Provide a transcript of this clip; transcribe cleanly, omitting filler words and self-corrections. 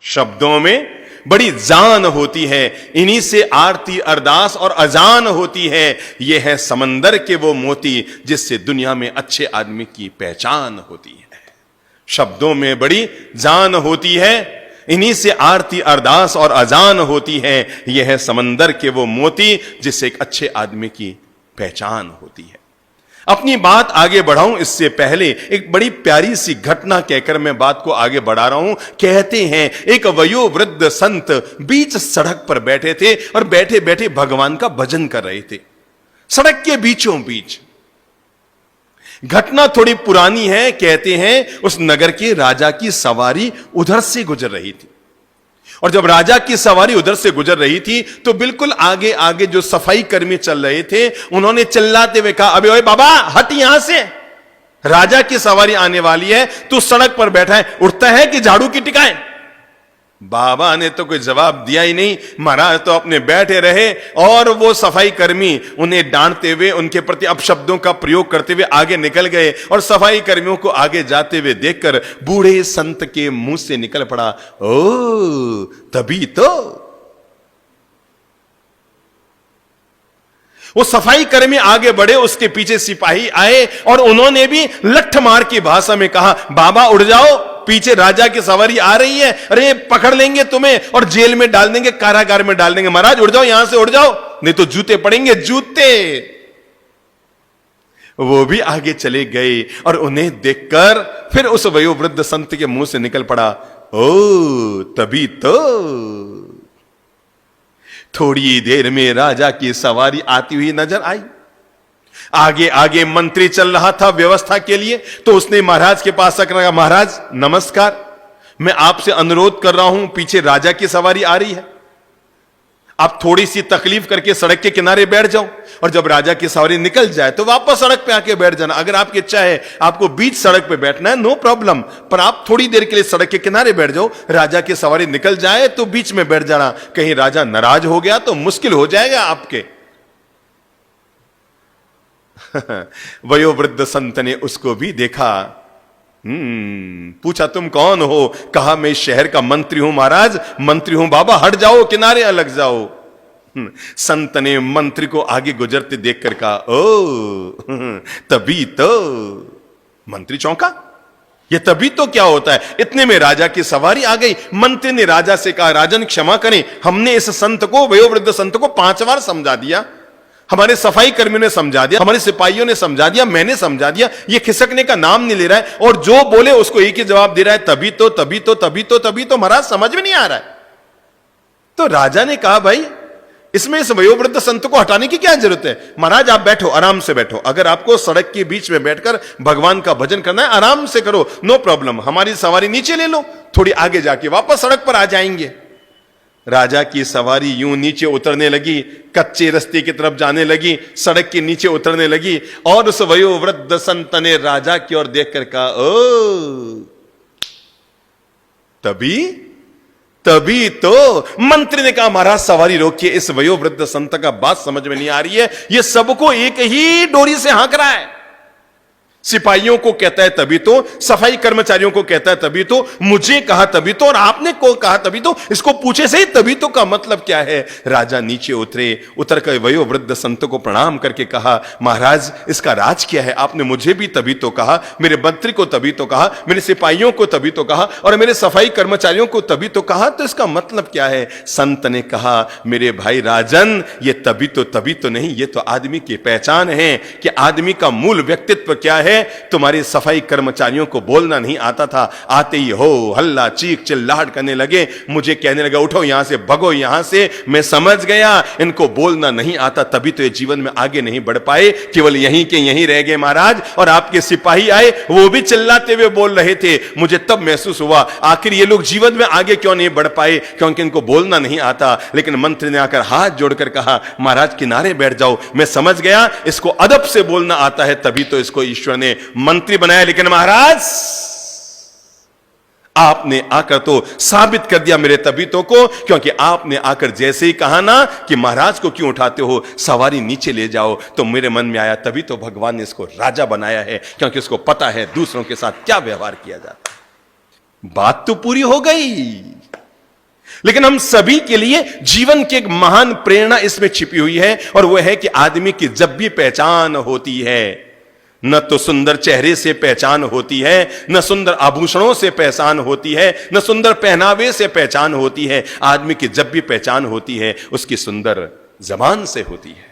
शब्दों में बड़ी जान होती है, इन्हीं से आरती अरदास और अजान होती है। यह है समंदर के वो मोती जिससे दुनिया में अच्छे आदमी की पहचान होती है। शब्दों में बड़ी जान होती है, इन्हीं से आरती अरदास और अजान होती है। यह है समंदर के वो मोती जिससे एक अच्छे आदमी की पहचान होती है। अपनी बात आगे बढ़ाऊं इससे पहले एक बड़ी प्यारी सी घटना कहकर मैं बात को आगे बढ़ा रहा हूं। कहते हैं एक वयोवृद्ध संत बीच सड़क पर बैठे थे और बैठे बैठे भगवान का भजन कर रहे थे, सड़क के बीचों बीच। घटना थोड़ी पुरानी है। कहते हैं उस नगर के राजा की सवारी उधर से गुजर रही थी, और जब राजा की सवारी उधर से गुजर रही थी तो बिल्कुल आगे आगे जो सफाई कर्मी चल रहे थे, उन्होंने चिल्लाते हुए कहा, अबे ओए बाबा हट यहां से, राजा की सवारी आने वाली है, तू सड़क पर बैठा है, उठता है कि झाड़ू की टिकाए। बाबा ने तो कोई जवाब दिया ही नहीं। महाराज तो अपने बैठे रहे और वो सफाई कर्मी उन्हें डांटते हुए, उनके प्रति अपशब्दों का प्रयोग करते हुए आगे निकल गए। और सफाई कर्मियों को आगे जाते हुए देखकर बूढ़े संत के मुंह से निकल पड़ा, ओ तभी तो। वो सफाई कर्मी आगे बढ़े, उसके पीछे सिपाही आए और उन्होंने भी लठ मार की भाषा में कहा, बाबा उड़ जाओ, पीछे राजा की सवारी आ रही है, अरे पकड़ लेंगे तुम्हें और जेल में डाल देंगे, कारागार में डाल देंगे। महाराज उड़ जाओ, यहां से उड़ जाओ, नहीं तो जूते पड़ेंगे, जूते। वो भी आगे चले गए और उन्हें देखकर फिर उस वयोवृद्ध संत के मुंह से निकल पड़ा, ओ तभी तो। थोड़ी देर में राजा की सवारी आती हुई नजर आई। आगे आगे मंत्री चल रहा था व्यवस्था के लिए, तो उसने महाराज के पास आकर कहा, महाराज नमस्कार, मैं आपसे अनुरोध कर रहा हूं, पीछे राजा की सवारी आ रही है, आप थोड़ी सी तकलीफ करके सड़क के किनारे बैठ जाओ, और जब राजा की सवारी निकल जाए तो वापस सड़क पे आके बैठ जाना। अगर आपकी इच्छा है आपको बीच सड़क पे बैठना है, नो प्रॉब्लम, पर आप थोड़ी देर के लिए सड़क के किनारे बैठ जाओ, राजा की सवारी निकल जाए तो बीच में बैठ जाना, कहीं राजा नाराज हो गया तो मुश्किल हो जाएगा आपके। वयोवृद्ध संत ने उसको भी देखा, पूछा तुम कौन हो? कहा मैं शहर का मंत्री हूं महाराज, मंत्री हूं। बाबा हट जाओ, किनारे अलग जाओ। संत ने मंत्री को आगे गुजरते देखकर कहा, ओ तभी तो। मंत्री चौंका, ये तभी तो क्या होता है? इतने में राजा की सवारी आ गई। मंत्री ने राजा से कहा, राजन क्षमा करें, हमने इस संत को, वयोवृद्ध संत को 5 बार समझा दिया, हमारे सफाई कर्मियों ने समझा दिया, हमारे सिपाहियों ने समझा दिया, मैंने समझा दिया, ये खिसकने का नाम नहीं ले रहा है, और जो बोले उसको एक ही जवाब दे रहा है, तभी तो तभी तो तभी तो तभी तो। महाराज समझ में नहीं आ रहा है। तो राजा ने कहा, भाई इसमें इस वयोवृद्ध संत को हटाने की क्या जरूरत है? महाराज आप बैठो, आराम से बैठो, अगर आपको सड़क के बीच में बैठकर भगवान का भजन करना है आराम से करो, नो प्रॉब्लम, हमारी सवारी नीचे ले लो, थोड़ी आगे जाके वापस सड़क पर आ जाएंगे। राजा की सवारी यूं नीचे उतरने लगी, कच्चे रास्ते की तरफ जाने लगी, सड़क के नीचे उतरने लगी, और उस वयोवृद्ध संत ने राजा की ओर देखकर कहा, ओ तभी तो। मंत्री ने कहा, महाराज सवारी रोकिए, इस वयोवृद्ध संत का बात समझ में नहीं आ रही है, ये सबको एक ही डोरी से हाँक रहा है। सिपाहियों को कहता है तभी तो, सफाई कर्मचारियों को कहता है तभी तो, मुझे कहा तभी तो, और आपने को कहा तभी तो, इसको पूछे से ही तभी तो का मतलब क्या है? राजा नीचे उतरे, उतर कर वयोवृद्ध संत को प्रणाम करके कहा, महाराज इसका राज क्या है? आपने मुझे भी तभी तो कहा, मेरे मंत्री को तभी तो कहा, मेरे सिपाहियों को तभी तो कहा, और मेरे सफाई कर्मचारियों को तभी तो कहा, तो इसका मतलब क्या है? संत ने कहा, मेरे भाई राजन, ये तभी तो नहीं, ये तो आदमी की पहचान है कि आदमी का मूल व्यक्तित्व क्या है। तुम्हारे सफाई कर्मचारियों को बोलना नहीं आता था, आते ही हो हल्ला चीख चिल्लाहट करने लगे, मुझे कहने लगा उठो यहां से, भगो यहां से। मैं समझ गया इनको बोलना नहीं आता, तभी तो ये जीवन में आगे नहीं बढ़ पाए, केवल यहीं के यहीं रह गए महाराज। और आपके सिपाही आए, वो भी चिल्लाते हुए बोल रहे थे। मुझे तब महसूस हुआ आखिर ये लोग जीवन में आगे क्यों नहीं बढ़ पाए, क्योंकि इनको बोलना नहीं आता। लेकिन मंत्री ने आकर हाथ जोड़कर कहा, महाराज किनारे बैठ जाओ, मैं समझ गया इसको अदब से बोलना आता है, तभी तो इसको ईश्वर ने मंत्री बनाया। लेकिन महाराज आपने आकर तो साबित कर दिया मेरे तबीतों को, क्योंकि आपने आकर जैसे ही कहा ना कि महाराज को क्यों उठाते हो, सवारी नीचे ले जाओ, तो मेरे मन में आया तभी तो भगवान ने इसको राजा बनाया है, क्योंकि उसको पता है दूसरों के साथ क्या व्यवहार किया जाता है। बात तो पूरी हो गई। लेकिन हम सभी के लिए जीवन की एक महान प्रेरणा इसमें छिपी हुई है, और वह है कि आदमी की जब भी पहचान होती है, न तो सुंदर चेहरे से पहचान होती है, न सुंदर आभूषणों से पहचान होती है, न सुंदर पहनावे से पहचान होती है। आदमी की जब भी पहचान होती है उसकी सुंदर जबान से होती है।